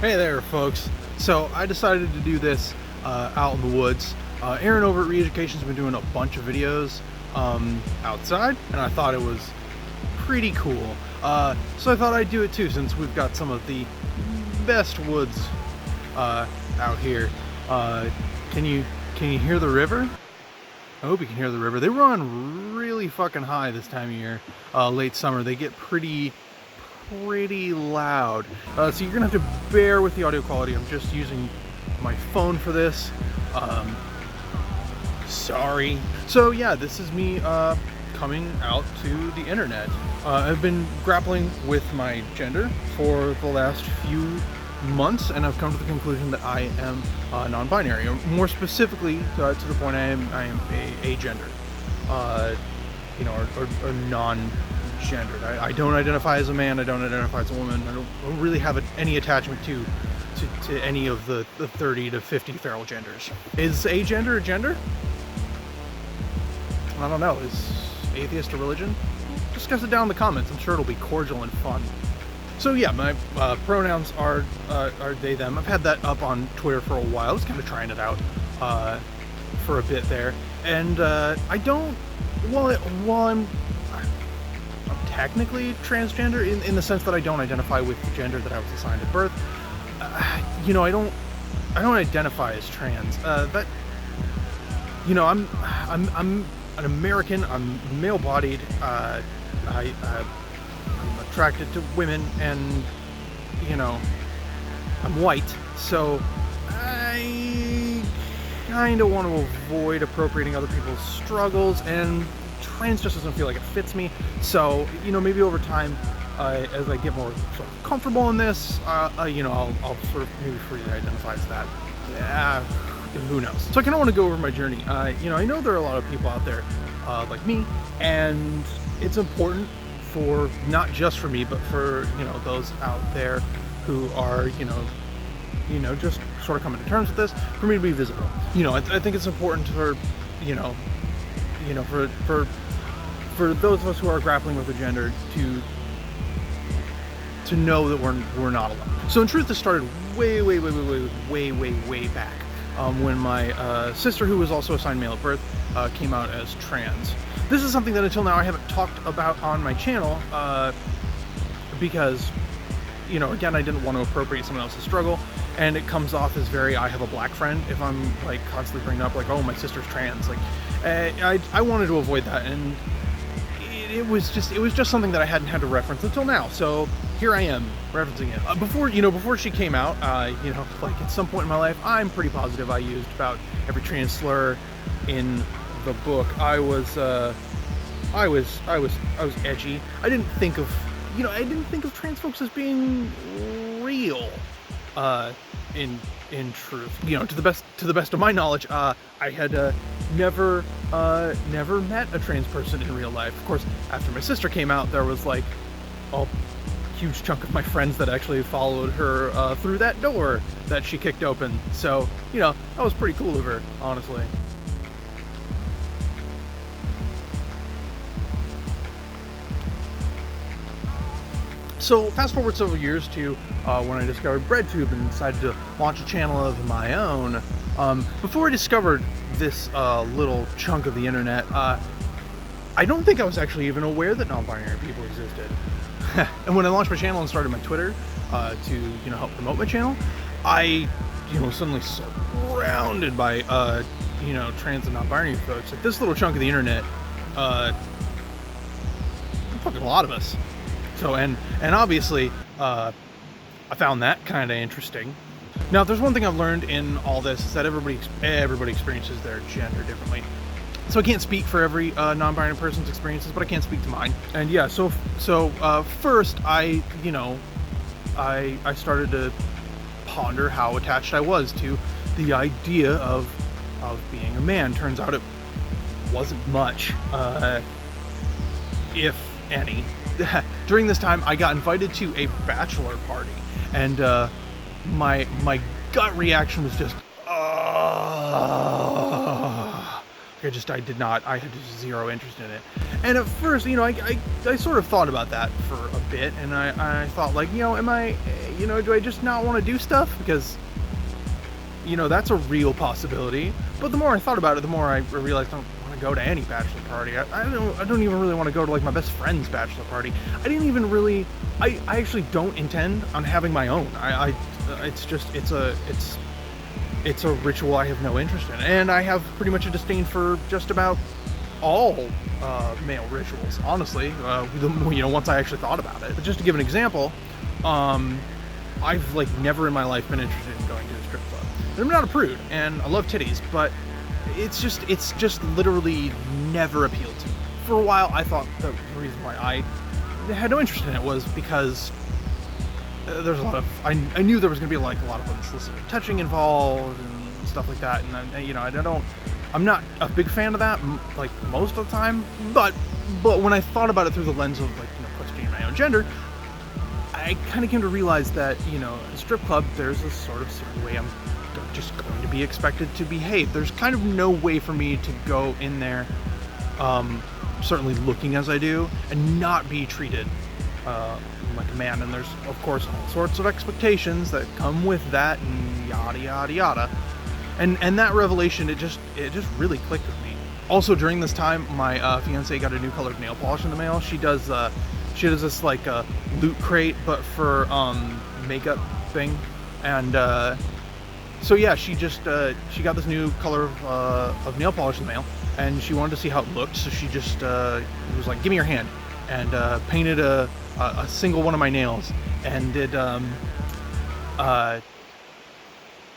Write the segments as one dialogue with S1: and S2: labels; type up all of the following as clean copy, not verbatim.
S1: Hey there, folks. So I decided to do this out in the woods. Aaron over at Re-Education's been doing a bunch of videos outside, and I thought it was pretty cool. So I thought I'd do it too, since we've got some of the best woods out here. Can you hear the river? I hope you can hear the river. They run really fucking high this time of year. Late summer, they get pretty loud. So you're gonna have to bear with the audio quality. I'm just using my phone for this. Sorry. So yeah, this is me coming out to the internet. I've been grappling with my gender for the last few months, and I've come to the conclusion that I am non-binary. More specifically, to the point, I am a agender, or non-gendered. I don't identify as a man. I don't identify as a woman. I don't really have any attachment to any of the 30 to 50 feral genders. Is agender a gender? I don't know. Is atheist a religion? Discuss it down in the comments. I'm sure it'll be cordial and fun. So yeah, my pronouns are they, them. I've had that up on Twitter for a while. I was kind of trying it out for a bit there. And I don't, while I'm technically transgender in the sense that I don't identify with the gender that I was assigned at birth, I don't identify as trans. I'm an American. I'm male-bodied. I'm attracted to women, and I'm white, so I kind of want to avoid appropriating other people's struggles, and trans just doesn't feel like it fits me. So maybe over time, as I get more sort of comfortable in this, I'll sort of maybe freely identify as that. Yeah, who knows? So I kind of want to go over my journey. I know there are a lot of people out there like me, and it's important for not just for me, but for those out there who are just sort of coming to terms with this, for me to be visible. I think it's important for for those of us who are grappling with the gender to know that we're not alone. So in truth, this started way back when my sister, who was also assigned male at birth, came out as trans. This is something that until now I haven't talked about on my channel because, again, I didn't want to appropriate someone else's struggle, and it comes off as very, I have a black friend if I'm like constantly bringing up like, oh, my sister's trans. Like, I wanted to avoid that, and it was just something that I hadn't had to reference until now. So here I am referencing it. Before she came out, like at some point in my life, I'm pretty positive I used about every trans slur in the book. I was edgy. I didn't think of trans folks as being real. In truth, to the best of my knowledge, I had never met a trans person in real life. Of course, after my sister came out, there was like a huge chunk of my friends that actually followed her through that door that she kicked open. So that was pretty cool of her, honestly. So fast forward several years to when I discovered BreadTube and decided to launch a channel of my own. Before I discovered this little chunk of the internet, I don't think I was actually even aware that non-binary people existed. And when I launched my channel and started my Twitter to help promote my channel, I suddenly surrounded by trans and non-binary folks. Like, this little chunk of the internet, fucking a lot of us. So, and obviously, I found that kind of interesting. Now, if there's one thing I've learned in all this, is that everybody experiences their gender differently. So I can't speak for every non-binary person's experiences, but I can speak to mine. And yeah, so first, I started to ponder how attached I was to the idea of being a man. Turns out it wasn't much, if any. During this time, I got invited to a bachelor party, and my gut reaction was just, I had zero interest in it. And at first, I sort of thought about that for a bit, and I thought, like, am I do I just not want to do stuff? Because, that's a real possibility. But the more I thought about it, the more I realized I don't want to go to any bachelor party. I don't even really want to go to like my best friend's bachelor party. I actually don't intend on having my own. It's a ritual I have no interest in, and I have pretty much a disdain for just about all male rituals, honestly. Once I actually thought about it. But just to give an example, I've like never in my life been interested in going to a strip club. And I'm not a prude, and I love titties, but it's just literally never appealed to me. For a while, I thought the reason why I had no interest in it was because there's a lot of I knew there was going to be like a lot of unsolicited touching involved and stuff like that, and I'm not a big fan of that like most of the time, but when I thought about it through the lens of like questioning my own gender, I kind of came to realize that a strip club, there's a sort of certain way I'm just going to be expected to behave. There's kind of no way for me to go in there certainly looking as I do and not be treated like a man, and there's of course all sorts of expectations that come with that, and yada yada yada, and that revelation, it just really clicked with me. Also, during this time, my fiance got a new colored nail polish in the mail. She does this like loot crate, but for makeup thing, and so yeah, she got this new color of nail polish in the mail, and she wanted to see how it looked, so she just was like, give me your hand, and painted a single one of my nails, and did that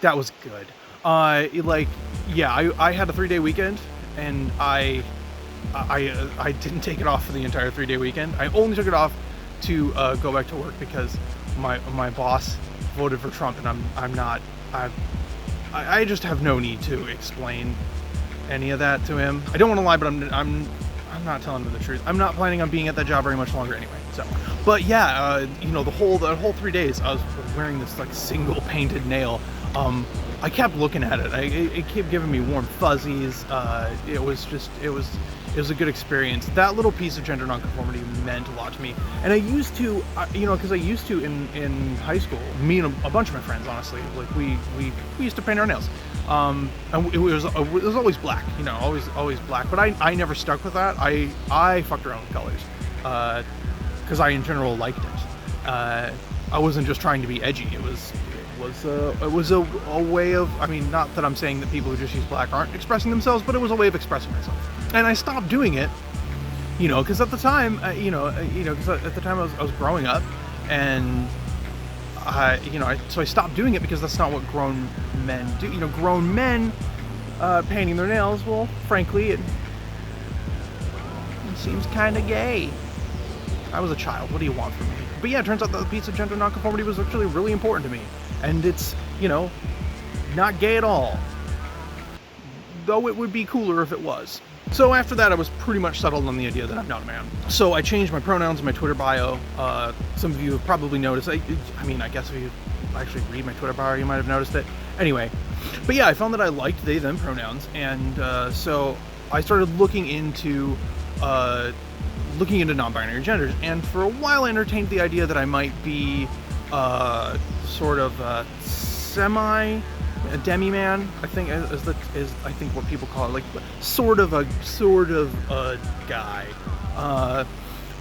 S1: was good. I had a 3-day weekend, and I didn't take it off for the entire 3-day weekend. I only took it off to go back to work because my boss voted for Trump, and I just have no need to explain any of that to him. I don't want to lie, but I'm not telling him the truth. I'm not planning on being at that job very much longer anyway. So, but yeah, the whole 3 days I was wearing this like single painted nail. I kept looking at it. It kept giving me warm fuzzies. It was a good experience. That little piece of gender nonconformity meant a lot to me. And I used to, because I used to in high school, me and a bunch of my friends, honestly, like we used to paint our nails. And it was always black, always black. But I never stuck with that. I fucked around with colors, because I in general liked it. I wasn't just trying to be edgy. It was a way of, not that I'm saying that people who just use black aren't expressing themselves, but it was a way of expressing myself. And I stopped doing it, because at the time, because at the time I was growing up, and so I stopped doing it because that's not what grown men do. Grown men painting their nails, well, frankly, it seems kind of gay. I was a child. What do you want from me? But yeah, it turns out that the piece of gender nonconformity was actually really important to me. And it's, not gay at all. Though it would be cooler if it was. So after that, I was pretty much settled on the idea that I'm not a man. So I changed my pronouns in my Twitter bio. Some of you have probably noticed. I guess if you actually read my Twitter bio, you might have noticed it. Anyway, but yeah, I found that I liked they, them pronouns. And so I started looking into non-binary genders. And for a while, I entertained the idea that I might be sort of a demi-man, I think is I think what people call it, like sort of a guy.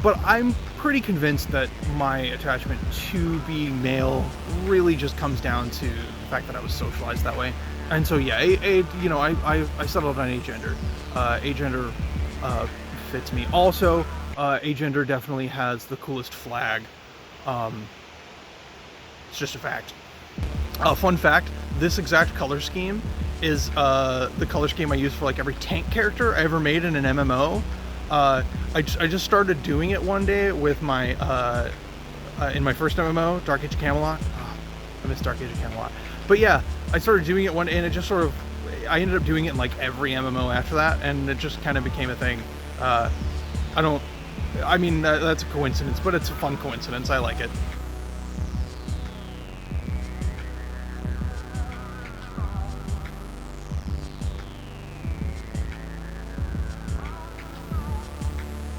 S1: But I'm pretty convinced that my attachment to being male really just comes down to the fact that I was socialized that way. And so yeah, I settled on agender. Agender fits me. Also, agender definitely has the coolest flag. It's just a fact. Fun fact, this exact color scheme is the color scheme I use for like every tank character I ever made in an MMO. I just started doing it one day with my in my first MMO, Dark Age of Camelot. Oh, I miss Dark Age of Camelot. But yeah, I started doing it one day, and it just sort of, I ended up doing it in like every MMO after that, and it just kind of became a thing. That's a coincidence, but it's a fun coincidence. I like it.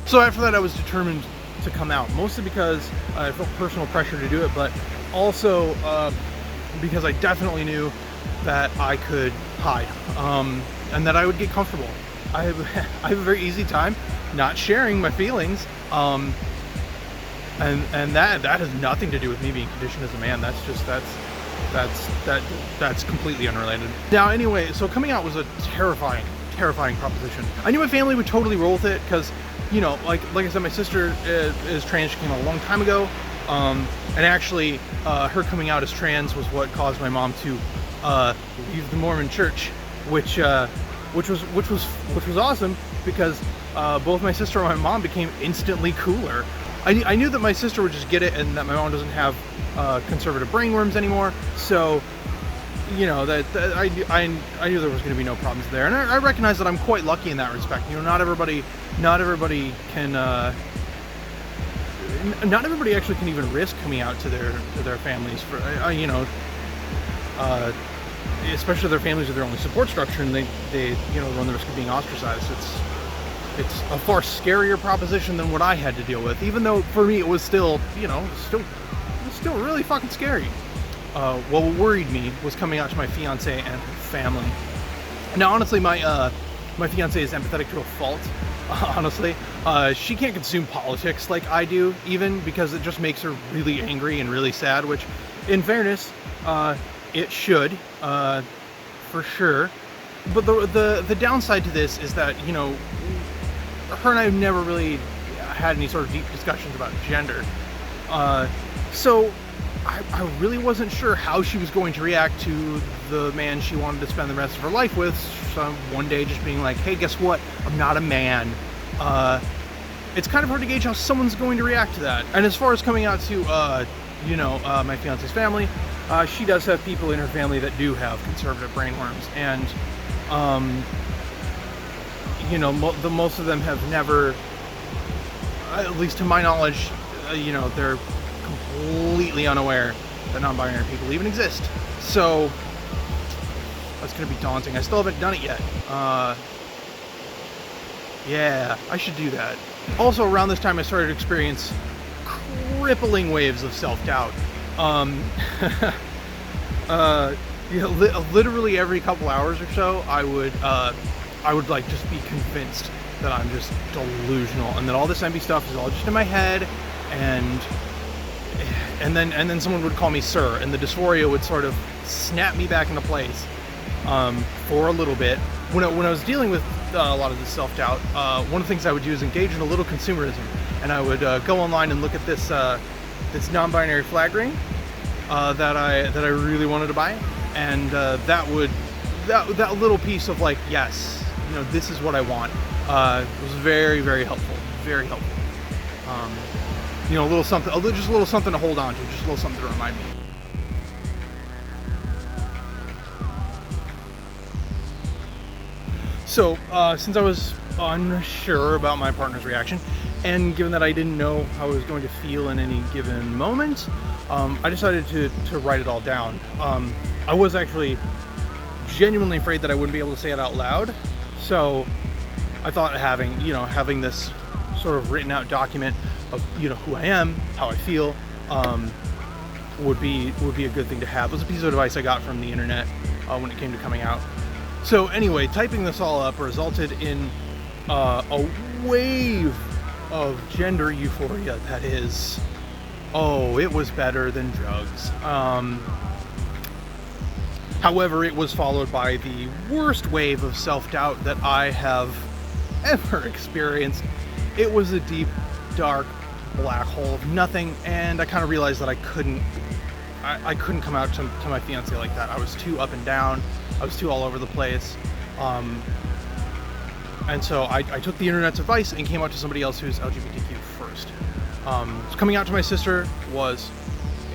S1: So after that, I was determined to come out, mostly because I felt personal pressure to do it, but also because I definitely knew that I could hide, and that I would get comfortable. I have a very easy time not sharing my feelings, and that has nothing to do with me being conditioned as a man. That's completely unrelated. Now, anyway, so coming out was a terrifying proposition. I knew my family would totally roll with it because, you know, like I said, my sister is trans. She came out a long time ago, and actually, her coming out as trans was what caused my mom to leave the Mormon Church, which was awesome because both my sister and my mom became instantly cooler. I knew that my sister would just get it, and that my mom doesn't have conservative brainworms anymore. So, you know, that I knew there was going to be no problems there, and I recognize that I'm quite lucky in that respect. You know, not everybody can. Not everybody actually can even risk coming out to their families for you know, especially their families are their only support structure, and they you know, run the risk of being ostracized. It's a far scarier proposition than what I had to deal with, even though for me it was still, you know, it was still really fucking scary. What worried me was coming out to my fiance and her family. Now, honestly, my fiance is empathetic to a fault. Honestly, she can't consume politics like I do, even, because it just makes her really angry and really sad, which, in fairness, it should, for sure. But the downside to this is that, you know, her and I have never really had any sort of deep discussions about gender. So I really wasn't sure how she was going to react to the man she wanted to spend the rest of her life with. So one day just being like, hey, guess what? I'm not a man. It's kind of hard to gauge how someone's going to react to that. And as far as coming out to, you know, my fiance's family, she does have people in her family that do have conservative brainworms. And, you know, most of them have never, at least to my knowledge, you know, they're completely unaware that non-binary people even exist. So that's going to be daunting. I still haven't done it yet. Yeah, I should do that. Also, around this time, I started to experience crippling waves of self-doubt. You know, literally every couple hours or so, I would like just be convinced that I'm just delusional, and that all this empty stuff is all just in my head, and then someone would call me sir, and the dysphoria would sort of snap me back into place for a little bit. When I was dealing with a lot of this self-doubt, one of the things I would do is engage in a little consumerism, and I would go online and look at this non-binary flag ring that I really wanted to buy, and that little piece of like, yes, you know, this is what I want, was very, very helpful, very helpful. You know, just a little something to hold on to, just a little something to remind me. So, since I was unsure about my partner's reaction, and given that I didn't know how I was going to feel in any given moment, I decided to write it all down. I was actually genuinely afraid that I wouldn't be able to say it out loud, so I thought having this sort of written out document of, you know, who I am, how I feel, would be a good thing to have. It was a piece of advice I got from the internet when it came to coming out. So anyway, typing this all up resulted in a wave of gender euphoria that is, oh, it was better than drugs. However, it was followed by the worst wave of self-doubt that I have ever experienced. It was a deep, dark, black hole of nothing, and I kind of realized that I couldn't come out to my fiance like that. I was too up and down. I was too all over the place. And so I took the internet's advice and came out to somebody else who's LGBTQ first. So coming out to my sister was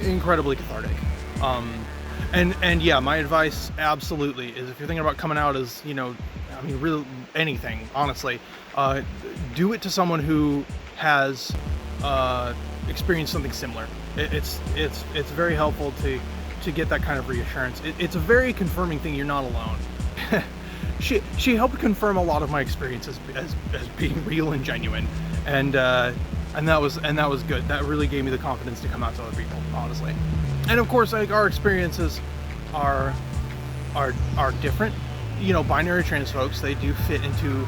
S1: incredibly cathartic. And yeah, my advice absolutely is, if you're thinking about coming out as, you know, I mean, really anything, honestly, do it to someone who has experienced something similar. It's very helpful to get that kind of reassurance. It's a very confirming thing. You're not alone. She helped confirm a lot of my experiences as being real and genuine, and and that was good. That really gave me the confidence to come out to other people, honestly. And of course, like, our experiences are different. You know, binary trans folks, they do fit into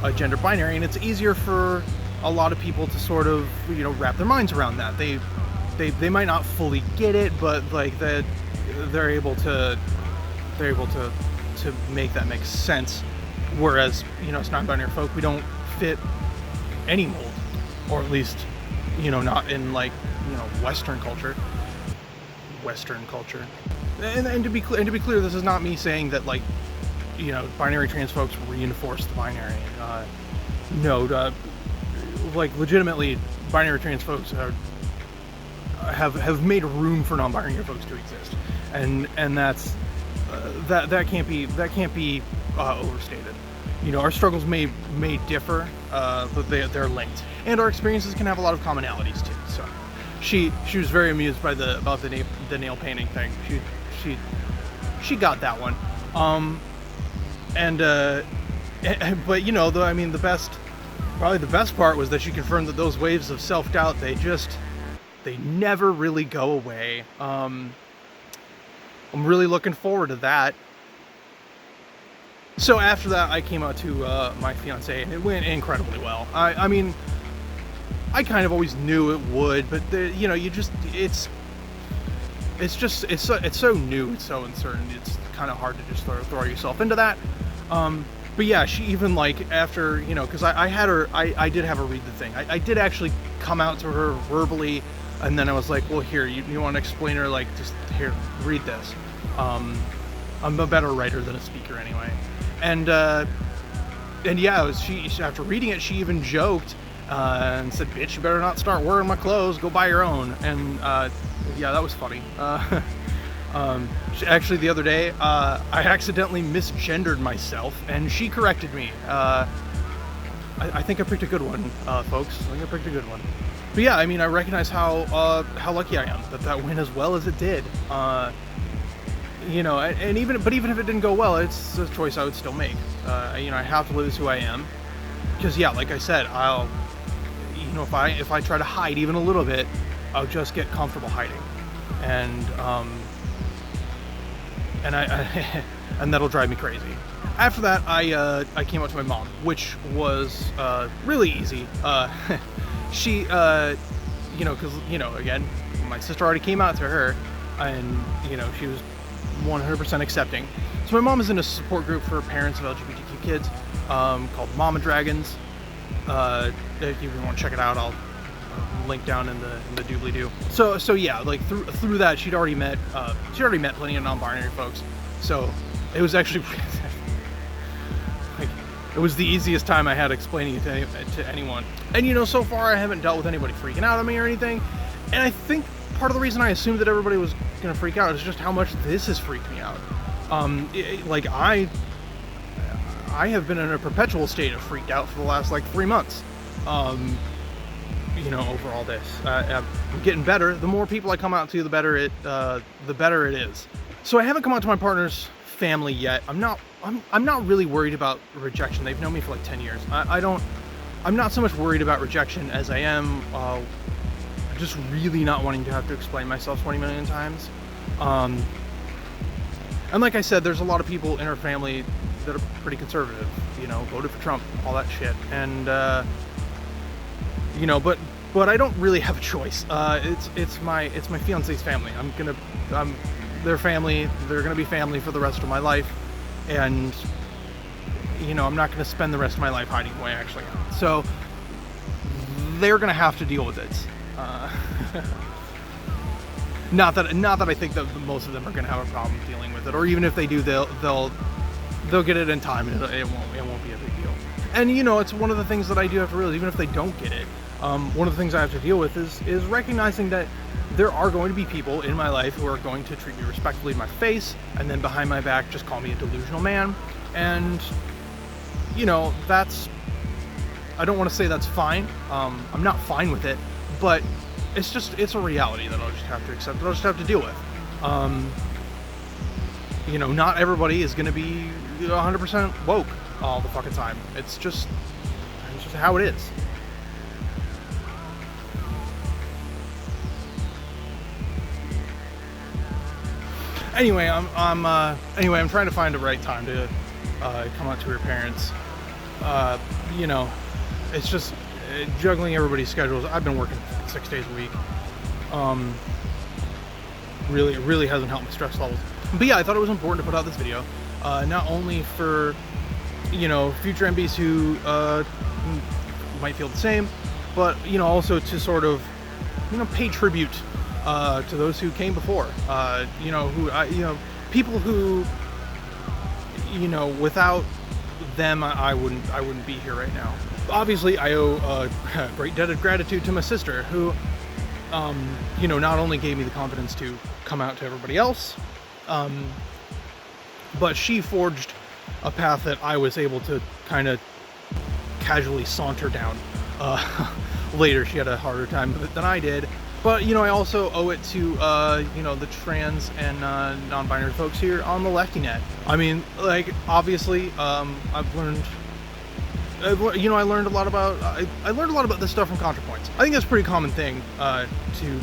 S1: a gender binary, and it's easier for a lot of people to sort of, you know, wrap their minds around that. They might not fully get it, but like that they're able to make that make sense. Whereas, you know, as non-binary folk, we don't fit any mold, or at least, you know, not in, like, you know, Western culture. And to be clear, this is not me saying that, like, you know, binary trans folks reinforce the binary. No, like, legitimately, binary trans folks have made room for non-binary folks to exist, and that's that can't be overstated. You know, our struggles may differ, but they're linked, and our experiences can have a lot of commonalities too. So, she was very amused by about the nail painting thing. She got that one. But you know, I mean, probably the best part was that she confirmed that those waves of self-doubt, they never really go away. I'm really looking forward to that. So after that, I came out to my fiance, and it went incredibly well. I mean, I kind of always knew it would, but you know, it's so new, it's so uncertain. It's kind of hard to just throw yourself into that. But yeah, she even, like, after, you know, because I did have her read the thing. I did actually come out to her verbally, and then I was like, well, here, you want to explain her, like, just here, read this. I'm a better writer than a speaker anyway. And yeah, she after reading it, she even joked and said, bitch, you better not start wearing my clothes, go buy your own. And yeah, that was funny. Actually, the other day, I accidentally misgendered myself, and she corrected me. I think I picked a good one, folks. I think I picked a good one. But yeah, I mean, I recognize how lucky I am that went as well as it did. You know, and even if it didn't go well, it's a choice I would still make. You know, I have to live as who I am, because yeah, like I said, you know, if I try to hide even a little bit, I'll just get comfortable hiding, and and that'll drive me crazy. After that, I came out to my mom, which was really easy. She, you know, because, you know, again, my sister already came out to her, and, you know, she was 100% accepting. So my mom is in a support group for parents of LGBTQ kids, called Mama Dragons. If you want to check it out, I'll link down in the doobly-doo. So yeah, like through that, she'd already met plenty of non-binary folks. So it was actually like, it was the easiest time I had explaining it to anyone. And you know, so far I haven't dealt with anybody freaking out on me or anything. And I think part of the reason I assumed that everybody was gonna freak out is just how much this has freaked me out. Like I have been in a perpetual state of freaked out for the last like 3 months. You know, over all this, I'm getting better. The more people I come out to, the better it is. So I haven't come out to my partner's family yet. I'm not really worried about rejection. They've known me for like 10 years. I'm not so much worried about rejection as I am just really not wanting to have to explain myself 20 million times. And like I said, there's a lot of people in our family that are pretty conservative, you know, voted for Trump, all that shit. And you know, but I don't really have a choice. It's my fiance's family. I'm their family. They're gonna be family for the rest of my life, and you know, I'm not gonna spend the rest of my life hiding who I actually am. So they're gonna have to deal with it. Not that I think that most of them are gonna have a problem dealing with it, or even if they do, they'll get it in time, and it won't be a big deal. And you know, it's one of the things that I do have to realize, even if they don't get it, one of the things I have to deal with is recognizing that there are going to be people in my life who are going to treat me respectfully in my face, and then behind my back just call me a delusional man. And you know, I don't want to say that's fine. I'm not fine with it, but it's a reality that I'll just have to accept, that I'll just have to deal with. You know, not everybody is going to be 100% woke all the fucking time. It's just how it is. Anyway, I'm trying to find the right time to come out to her parents. You know, it's just juggling everybody's schedules. I've been working 6 days a week. Really hasn't helped my stress levels. But yeah, I thought it was important to put out this video, not only for, you know, future MBs who might feel the same, but, you know, also to sort of, you know, pay tribute to those who came before. You know, people who, you know, without them, I wouldn't be here right now. Obviously, I owe a great debt of gratitude to my sister, who, you know, not only gave me the confidence to come out to everybody else, but she forged a path that I was able to kind of casually saunter down later. She had a harder time with it than I did. But, you know, I also owe it to, you know, the trans and non-binary folks here on the lefty net. I mean, like, obviously, I learned a lot about this stuff from ContraPoints. I think that's a pretty common thing to,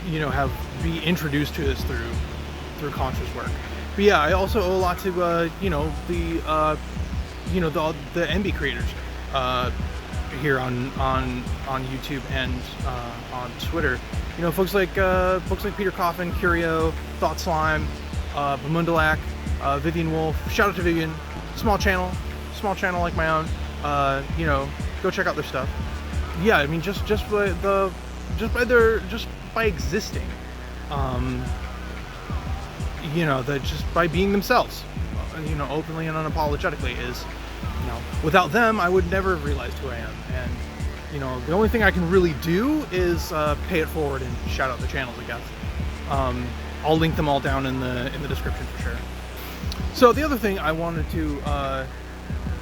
S1: you know, be introduced to this through Contra's work. But yeah, I also owe a lot to, you know, the MB creators here on YouTube and on Twitter. You know, folks like Peter Coffin, Curio, Thought Slime, Bamundalak, Vivian Wolf. Shout out to Vivian. Small channel like my own. You know, go check out their stuff. Yeah, I mean, just by existing, you know, that just by being themselves, you know, openly and unapologetically is, you know, without them, I would never have realized who I am. And, you know, the only thing I can really do is pay it forward and shout out the channels, I guess. I'll link them all down in the description for sure. So the other thing I wanted to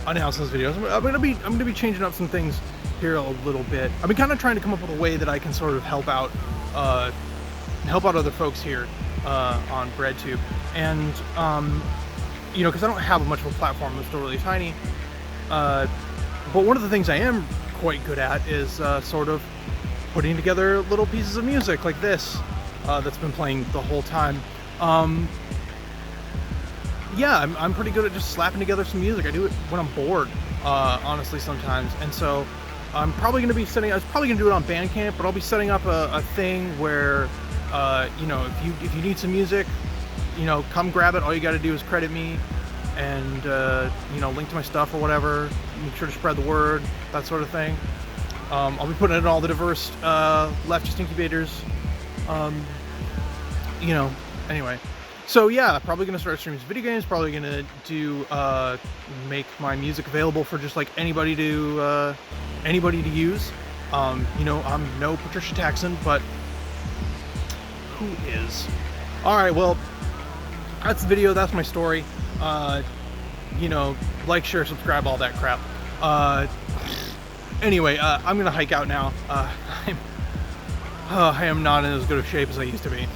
S1: announce in this video, I'm gonna be changing up some things here a little bit. I've been kind of trying to come up with a way that I can sort of help out other folks here on BreadTube, and you know, because I don't have much of a platform, I'm still really tiny. But one of the things I am quite good at is sort of putting together little pieces of music like this that's been playing the whole time. Yeah, I'm pretty good at just slapping together some music. I do it when I'm bored, honestly, sometimes. And so I'm probably going to be I was probably going to do it on Bandcamp, but I'll be setting up a thing where, you know, if you need some music, you know, come grab it. All you got to do is credit me and, you know, link to my stuff or whatever. Make sure to spread the word, that sort of thing. I'll be putting it in all the diverse leftist incubators. You know, anyway. So yeah, probably gonna start streaming some video games. Probably gonna do make my music available for just like anybody to use. You know, I'm no Patricia Taxon, but who is? All right, well, that's the video. That's my story. You know, like, share, subscribe, all that crap. Anyway, I'm gonna hike out now. I am not in as good of shape as I used to be.